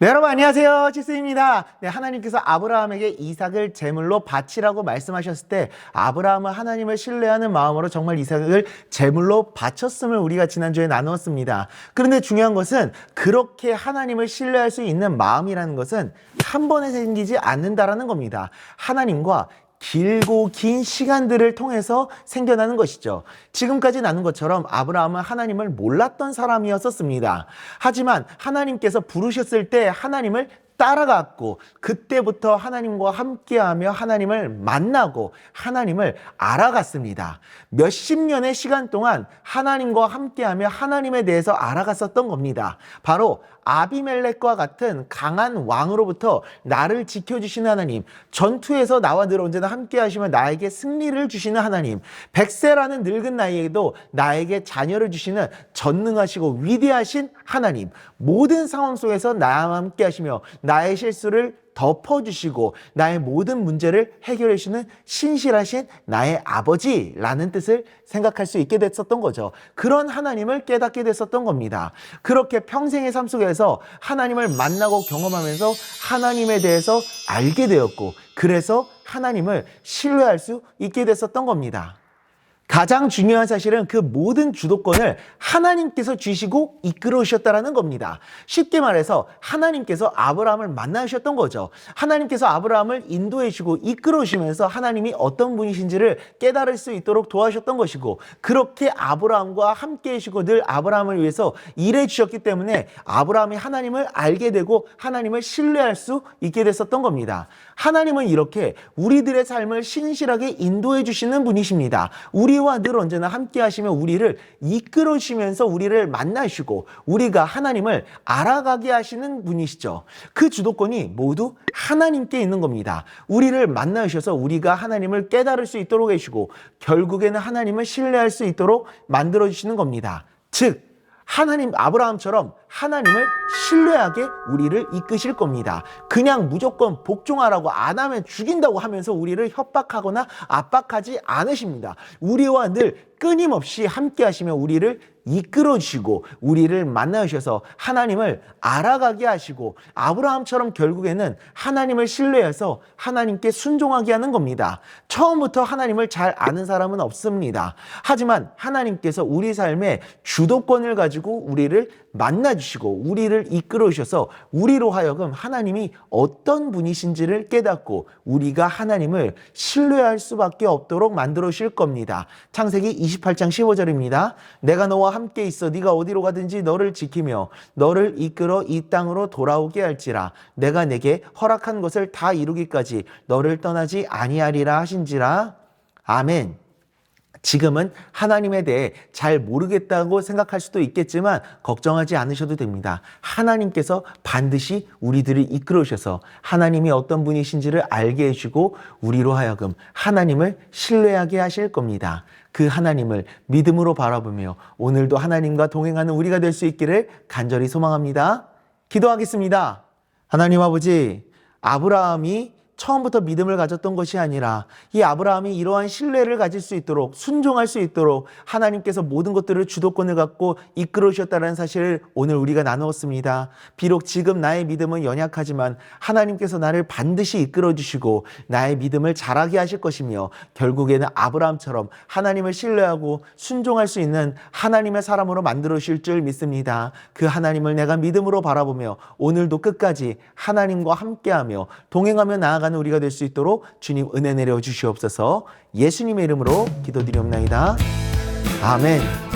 네, 여러분 안녕하세요. 치스입니다. 네, 하나님께서 아브라함에게 이삭을 제물로 바치라고 말씀하셨을 때 아브라함은 하나님을 신뢰하는 마음으로 정말 이삭을 제물로 바쳤음을 우리가 지난주에 나누었습니다. 그런데 중요한 것은 그렇게 하나님을 신뢰할 수 있는 마음이라는 것은 한 번에 생기지 않는다라는 겁니다. 하나님과 길고 긴 시간들을 통해서 생겨나는 것이죠. 지금까지 나눈 것처럼 아브라함은 하나님을 몰랐던 사람이었었습니다. 하지만 하나님께서 부르셨을 때 하나님을 따라갔고 그때부터 하나님과 함께하며 하나님을 만나고 하나님을 알아갔습니다. 몇십 년의 시간 동안 하나님과 함께하며 하나님에 대해서 알아갔었던 겁니다. 바로 아비멜렉과 같은 강한 왕으로부터 나를 지켜주시는 하나님, 전투에서 나와 늘 언제나 함께 하시며 나에게 승리를 주시는 하나님, 100세라는 늙은 나이에도 나에게 자녀를 주시는 전능하시고 위대하신 하나님, 모든 상황 속에서 나와 함께 하시며 나의 실수를 덮어주시고 나의 모든 문제를 해결해 주시는 신실하신 나의 아버지라는 뜻을 생각할 수 있게 됐었던 거죠. 그런 하나님을 깨닫게 됐었던 겁니다. 그렇게 평생의 삶 속에서 하나님을 만나고 경험하면서 하나님에 대해서 알게 되었고 그래서 하나님을 신뢰할 수 있게 됐었던 겁니다. 가장 중요한 사실은 그 모든 주도권을 하나님께서 주시고 이끌어 오셨다는 겁니다. 쉽게 말해서 하나님께서 아브라함을 만나셨던 거죠. 하나님께서 아브라함을 인도해 주시고 이끌어 오시면서 하나님이 어떤 분이신지를 깨달을 수 있도록 도와주셨던 것이고 그렇게 아브라함과 함께 해주시고 늘 아브라함을 위해서 일해 주셨기 때문에 아브라함이 하나님을 알게 되고 하나님을 신뢰할 수 있게 됐었던 겁니다. 하나님은 이렇게 우리들의 삶을 신실하게 인도해 주시는 분이십니다. 우리와 늘 언제나 함께 하시며 우리를 이끌어 주시면서 우리를 만나시고 우리가 하나님을 알아가게 하시는 분이시죠. 그 주도권이 모두 하나님께 있는 겁니다. 우리를 만나 주셔서 우리가 하나님을 깨달을 수 있도록 해주시고 결국에는 하나님을 신뢰할 수 있도록 만들어 주시는 겁니다. 즉 하나님 아브라함처럼 하나님을 신뢰하게 우리를 이끄실 겁니다. 그냥 무조건 복종하라고 안 하면 죽인다고 하면서 우리를 협박하거나 압박하지 않으십니다. 우리와 늘 끊임없이 함께 하시며 우리를 이끌어 주시고 우리를 만나 주셔서 하나님을 알아가게 하시고 아브라함처럼 결국에는 하나님을 신뢰해서 하나님께 순종하게 하는 겁니다. 처음부터 하나님을 잘 아는 사람은 없습니다. 하지만 하나님께서 우리 삶의 주도권을 가지고 우리를 만나 주시고 우리를 이끌어 주셔서 우리로 하여금 하나님이 어떤 분이신지를 깨닫고 우리가 하나님을 신뢰할 수밖에 없도록 만들어 주실 겁니다. 창세기 28장 15절입니다. 내가 너와 함께 있어 네가 어디로 가든지 너를 지키며 너를 이끌어 이 땅으로 돌아오게 할지라 내가 내게 허락한 것을 다 이루기까지 너를 떠나지 아니하리라 하신지라. 아멘. 지금은 하나님에 대해 잘 모르겠다고 생각할 수도 있겠지만 걱정하지 않으셔도 됩니다. 하나님께서 반드시 우리들을 이끌어 주셔서 하나님이 어떤 분이신지를 알게 해주고 우리로 하여금 하나님을 신뢰하게 하실 겁니다. 그 하나님을 믿음으로 바라보며 오늘도 하나님과 동행하는 우리가 될 수 있기를 간절히 소망합니다. 기도하겠습니다. 하나님 아버지, 아브라함이 처음부터 믿음을 가졌던 것이 아니라 이 아브라함이 이러한 신뢰를 가질 수 있도록 순종할 수 있도록 하나님께서 모든 것들을 주도권을 갖고 이끌어 주셨다는 사실을 오늘 우리가 나누었습니다. 비록 지금 나의 믿음은 연약하지만 하나님께서 나를 반드시 이끌어 주시고 나의 믿음을 자라게 하실 것이며 결국에는 아브라함처럼 하나님을 신뢰하고 순종할 수 있는 하나님의 사람으로 만들어 주실 줄 믿습니다. 그 하나님을 내가 믿음으로 바라보며 오늘도 끝까지 하나님과 함께하며 동행하며 나아가는 우리가 될 수 있도록 주님 은혜 내려 주시옵소서. 예수님의 이름으로 기도드리옵나이다. 아멘.